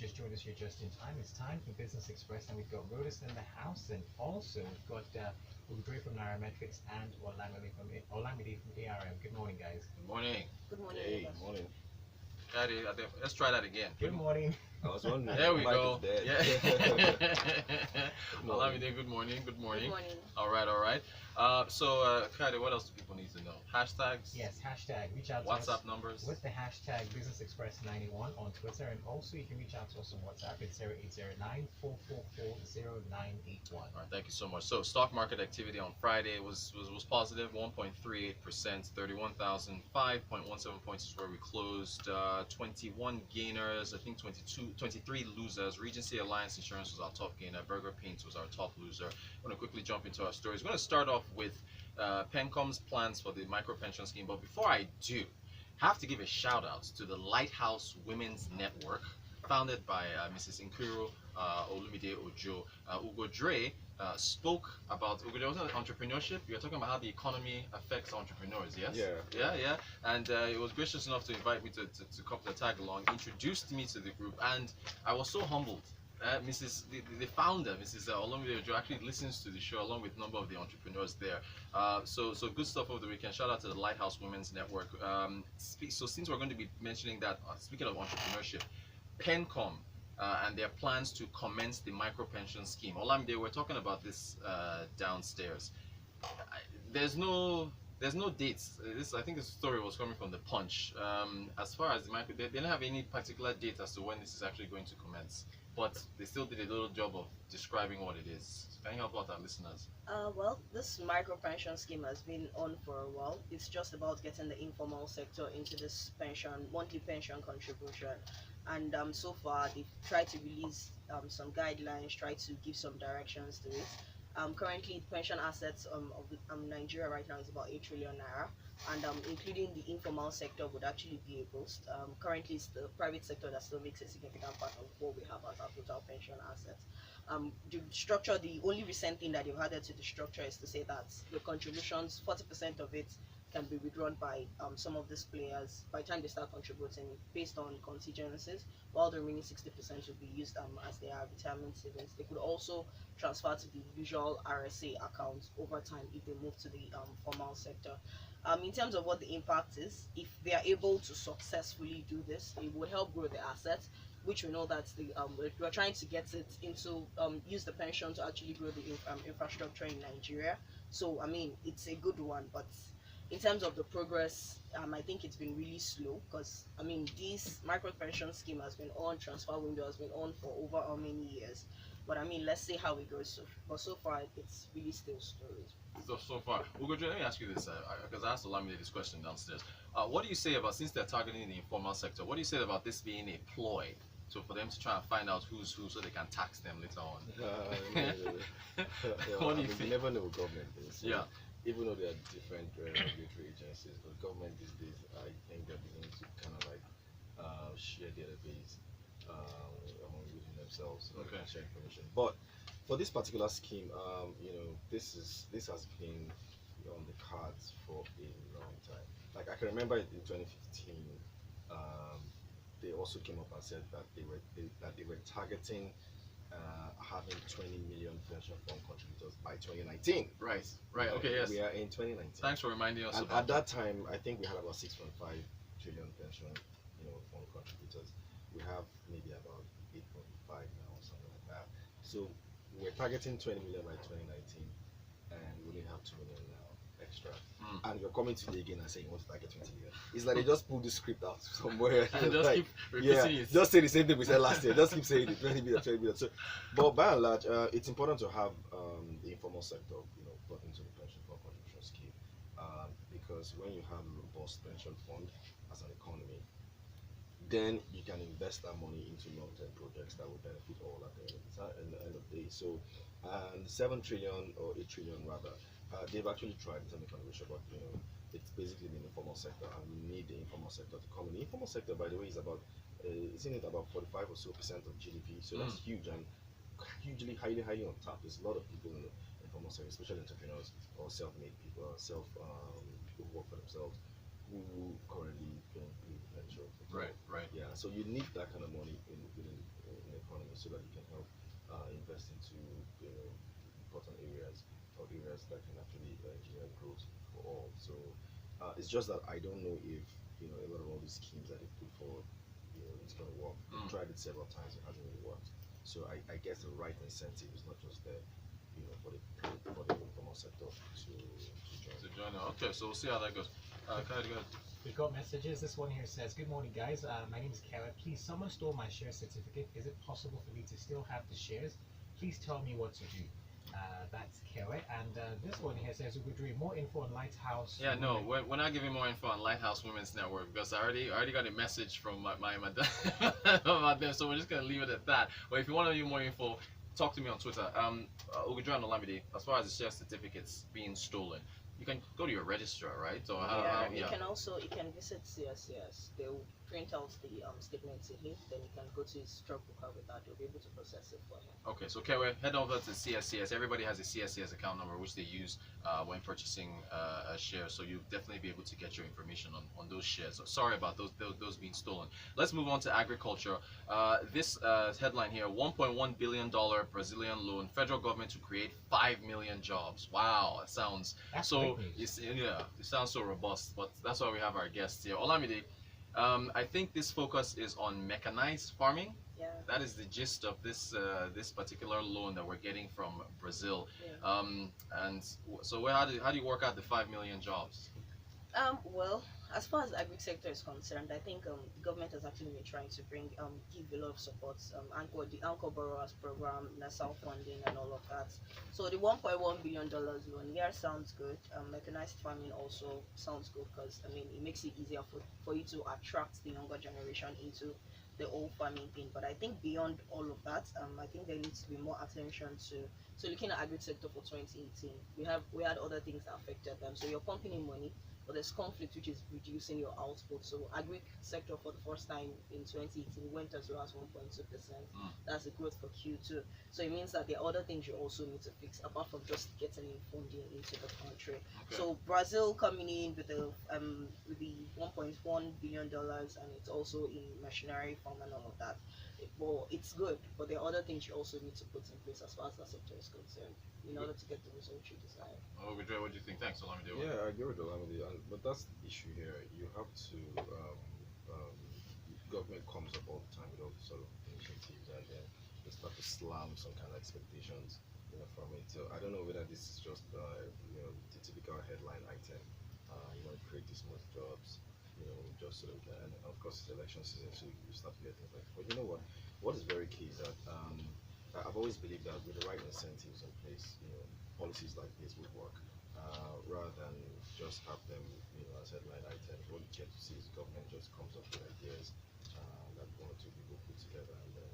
just joined us, you're just in time. It's time for Business Express, and we've got Rotus in the house, and also we've got Ugo Dre from Nairametrics and Olamide from ARM. Good morning, guys. Good morning. Good morning. Hey, morning. Let's try that again. Good morning. I was wondering. There we go. Yeah. Olamide, good morning. Good morning. Good morning. All right. Kayode, what else do people need to know? Hashtags? Yes, hashtag. Reach out to us WhatsApp numbers? with the hashtag BusinessExpress91 on Twitter, and also you can reach out to us on WhatsApp. It's 0809-444-0981. All right, thank you so much. So, stock market activity on Friday was positive, 1.38%, 31,005.17 points is where we closed. 21 gainers, I think 23 losers. Regency Alliance Insurance was our top gainer. Bakerr Paints was our top loser. I'm going to quickly jump into our stories. We're going to start off with PenCom's plans for the micro pension scheme. But before I do, I have to give a shout out to the Lighthouse Women's Network, founded by Mrs. Nkuru Olamide Ohu. Ugo Dre spoke about Ugo Dre, entrepreneurship. You're talking about how the economy affects entrepreneurs, yes? Yeah. And he was gracious enough to invite me to come to tag along, introduced me to the group, and I was so humbled. The founder, Mrs. Olamide Ohu, actually listens to the show along with a number of the entrepreneurs there. So good stuff over the weekend. Shout out to the Lighthouse Women's Network. So since we're going to be mentioning that, speaking of entrepreneurship, PenCom and their plans to commence the micro pension scheme. Olamide, we're talking about this downstairs. There's no dates. I think this story was coming from the Punch. As far as the micro, they don't have any particular date as to when this is actually going to commence. But they still did a little job of describing what it is. So can you help out our listeners? Well, this micro pension scheme has been on for a while. It's just about getting the informal sector into this monthly pension contribution. And so far, they've tried to release some guidelines, try to give some directions to it. Currently, pension assets of Nigeria right now is about 8 trillion naira, and including the informal sector would actually be a boost. Currently, it's the private sector that still makes a significant part of what we have as our total pension assets. The structure, the only recent thing that they've added to the structure is to say that the contributions, 40% of it can be withdrawn by some of these players by the time they start contributing based on contingencies, while the remaining 60% will be used as their retirement savings. They could also transfer to the usual RSA account over time if they move to the formal sector. In terms of what the impact is, if they are able to successfully do this, it would help grow the assets, which we know that we're trying to get it into use the pension to actually grow the infrastructure in Nigeria. So I mean, it's a good one, but in terms of the progress, I think it's been really slow, because I mean, this micro pension scheme has been on, transfer window has been on for over how many years. But I mean, let's see how it goes. But so far, it's really still stories. So far, Ugo Dre, let me ask you this, because I asked Olamide this question downstairs. What do you say about, since they're targeting the informal sector, what do you say about this being a ploy? So for them to try and find out who's who, so they can tax them later on. What do you think? You never know what government is. So yeah. Even though there are different regulatory agencies, but government these days, I think they're beginning to kind of like share database within themselves, so they can share information. But for this particular scheme, this has been on the cards for a long time. Like I can remember in 2015, they also came up and said that they were targeting having 20 million pension fund contributors by 2019. Right. Okay. Yes. We are in 2019. Thanks for reminding us. And at that time, I think we had about 6.5 trillion pension, fund contributors. We have maybe about 8.5 now, or something like that. So we're targeting 20 million by 2019, and we only have 2 million now extra. And you're coming today again and saying you want to target 20 million. It's like they just pulled the script out somewhere. And just like, keep repeating it. Just say the same thing we said last year. Just keep saying it, 20 million, 20 million. So, but by and large, it's important to have the informal sector, brought into the pension fund contribution scheme, because when you have a robust pension fund as an economy, then you can invest that money into long-term projects that will benefit all at the end of the day. So, 7 trillion or 8 trillion rather, they've actually tried to make contribution, but it's basically the informal sector, and we need the informal sector to come in. The informal sector, by the way, is about isn't it about 45 or so % of GDP? So that's huge and hugely highly on top. There's a lot of people in the informal sector, especially entrepreneurs or self-made people, people who work for themselves, who currently don't pay pension. Right. Yeah. So you need that kind of money in so that you can help invest into important areas or areas that can actually engineer growth for all. So it's just that I don't know if a lot of all these schemes that they put forward, it's going to work. We've tried it several times, it hasn't really worked. So I guess the right incentive is not just there, for the informal sector to join. Okay, so we'll see how that goes. Kayode, go ahead. We've got messages. This one here says, "Good morning, guys. My name is Kayode. Please, someone stole my share certificate. Is it possible for me to still have the shares? Please tell me what to do." That's Kayode. And this one here says, "Ugo Dre, more info on Lighthouse." Yeah, no, we're not giving more info on Lighthouse Women's Network because I already got a message from my madam about them, so we're just gonna leave it at that. But if you want to know more info, talk to me on Twitter. Ugo Dre of Olamide, as far as the share certificates being stolen, you can go to your registrar, right? Or you can visit CSCS. They will print out the statement to him, then you can go to his stock broker with that. They'll be able to process it for him. Okay, so head over to CSCS. Everybody has a CSCS account number which they use when purchasing a share, so you'll definitely be able to get your information on those shares. So sorry about those being stolen. Let's move on to agriculture. This headline here: $1.1 billion Brazilian loan, federal government to create 5 million jobs. Wow, that sounds so. It sounds so robust. But that's why we have our guests here. Olamide, I think this focus is on mechanized farming. Yeah. That is the gist of this this particular loan that we're getting from Brazil. Yeah. And so how do you work out the 5 million jobs? Well, as far as the agri sector is concerned, I think the government has actually been trying to give a lot of support. The Anchor Borrowers Program, nasal funding, and all of that. So the $1.1 billion loan, sounds good. Mechanized farming also sounds good because it makes it easier for you to attract the younger generation into the whole farming thing. But I think beyond all of that, I think there needs to be more attention to looking at agri sector for 2018. We had other things that affected them. So you're pumping in money, but there's conflict which is reducing your output. So agri sector for the first time in 2018 went as low as 1.2%. That's a growth for Q2. So it means that there are other things you also need to fix apart from just getting in funding into the country. Okay. So Brazil coming in with the $1.1 billion, and it's also in machinery farm and all of that. Well, it's good, but there are other things you also need to put in place as far as that sector is concerned in order to get the result you desire. Ugo Dre, what do you think? Thanks, Olamide. Yeah, I agree with Olamide, but that's the issue here. You have to government comes up all the time with all these sort of initiatives, and then they start to slam some kind of expectations, from it. So I don't know whether this is just the typical headline item. You want to create this much jobs, just so that, and of course it's election season, so you start to get things like. But you know what? What is very key is that I've always believed that with the right incentives in place, policies like this would work, rather than just have them, as headline items. What you get to see is the government just comes up with ideas that one or two people put together, and then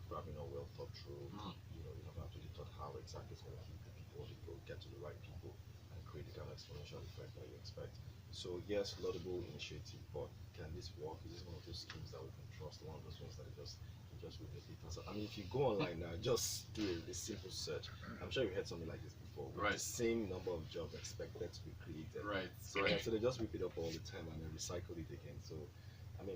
probably not well thought through. You haven't actually thought how exactly it's going to hit the people, get to the right people, and create the kind of exponential effect that you expect. So yes, laudable initiative, but can this work? Is this one of those schemes that we can trust? One of those ones that it just with the data. So, if you go online now, just do a simple search. I'm sure you heard something like this before. With the same number of jobs expected to be created. Right. So they just whip it up all the time and then recycle it again. So,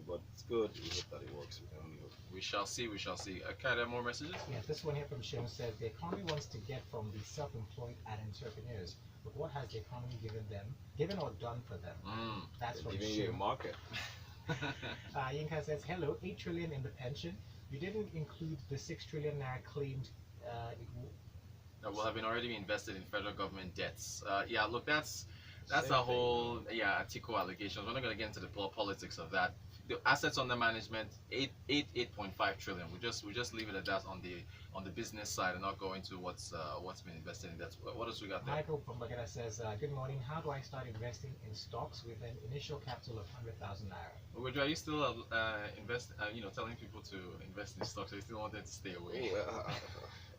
but it's good. We hope that it works. We can only hope. We shall see. Kayode, more messages? Yeah, this one here from Shem says, "The economy wants to get from the self-employed and entrepreneurs, but what has the economy given or done for them?" That's from giving you a market. Yinka says, "Hello, 8 trillion in the pension. You didn't include the 6 trillion naira claimed That will have already invested in federal government debts. Yeah, look, that's Same a whole article allegations. We're not going to get into the politics of that. The assets under management 8.5 trillion. We just leave it at that on the business side and not go into what's been invested in that. What else we got there? Michael from Bakerr says, "Good morning. How do I start investing in stocks with an initial capital of 100,000 naira?" Ugo, are you still telling people to invest in stocks? Or you still want them to stay away?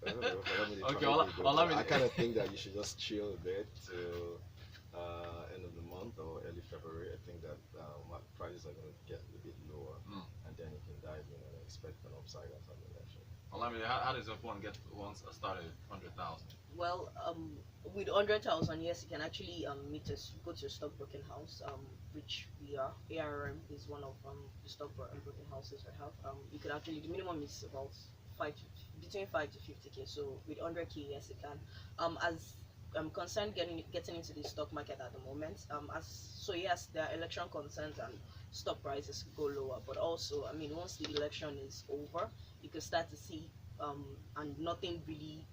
I don't know. Okay, I kind of think that you should just chill a bit till end of the month or early February. I think that prices are going to get a bit lower, and then you can dive in and expect an upside after the election. Olamide, how does one get once started 100,000? Well, with 100,000, yes, you can actually go to a stockbroking house, which we are. ARM is one of the stockbroking houses we have. You could actually, the minimum is about between 5 to 50k. So with 100k, yes, it can. As I'm concerned getting into the stock market at the moment. Yes, there are election concerns and stock prices go lower. But also, I mean, once the election is over, you can start to see and nothing really,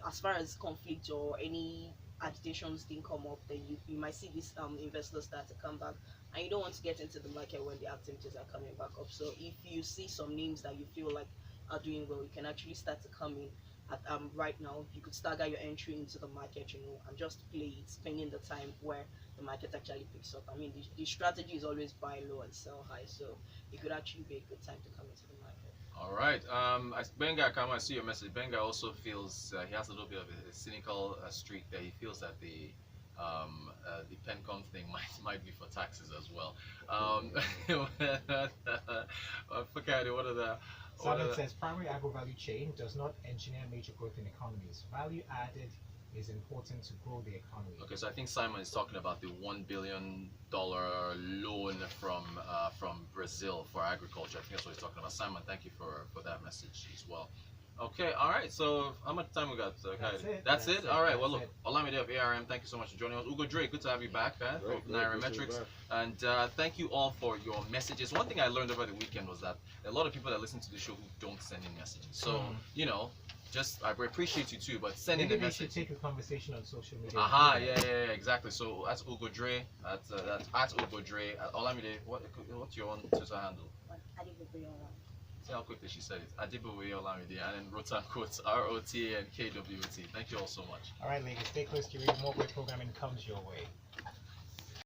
as far as conflict or any agitations didn't come up, then you might see these investors start to come back, and you don't want to get into the market when the activities are coming back up. So if you see some names that you feel like are doing well, you can actually start to come in at right now. You could stagger your entry into the market, and just play it, spending the time where the market actually picks up. I mean, the strategy is always buy low and sell high, so it could actually be a good time to come into the market. All right. Benga, I see your message. Benga also feels he has a little bit of a cynical streak there. He feels that the PenCom thing might be for taxes as well. Kayode, what are the Simon says primary agro value chain does not engineer major growth in economies. Value added is important to grow the economy. Okay, so I think Simon is talking about the $1 billion loan from Brazil for agriculture. I think that's what he's talking about. Simon, thank you for that message as well. Okay, all right. So how much time we got? That's it. All right. Well, look, Olamide of ARM, thank you so much for joining us. Ugo Dre, good to have you back, man, from Nairametrics. And thank you all for your messages. One thing I learned over the weekend was that a lot of people that listen to the show who don't send in messages. So just I appreciate you too, but send in the message. Maybe we should take a conversation on social media. Yeah, exactly. So that's Ugo Dre. That's Ugo Dre. Olamide, what's your own Twitter handle? See how quickly she said it. Adibowe Olamide, and then Rotan quotes ROTA and KWT. Thank you all so much. All right, ladies, stay close to your read. More great programming comes your way.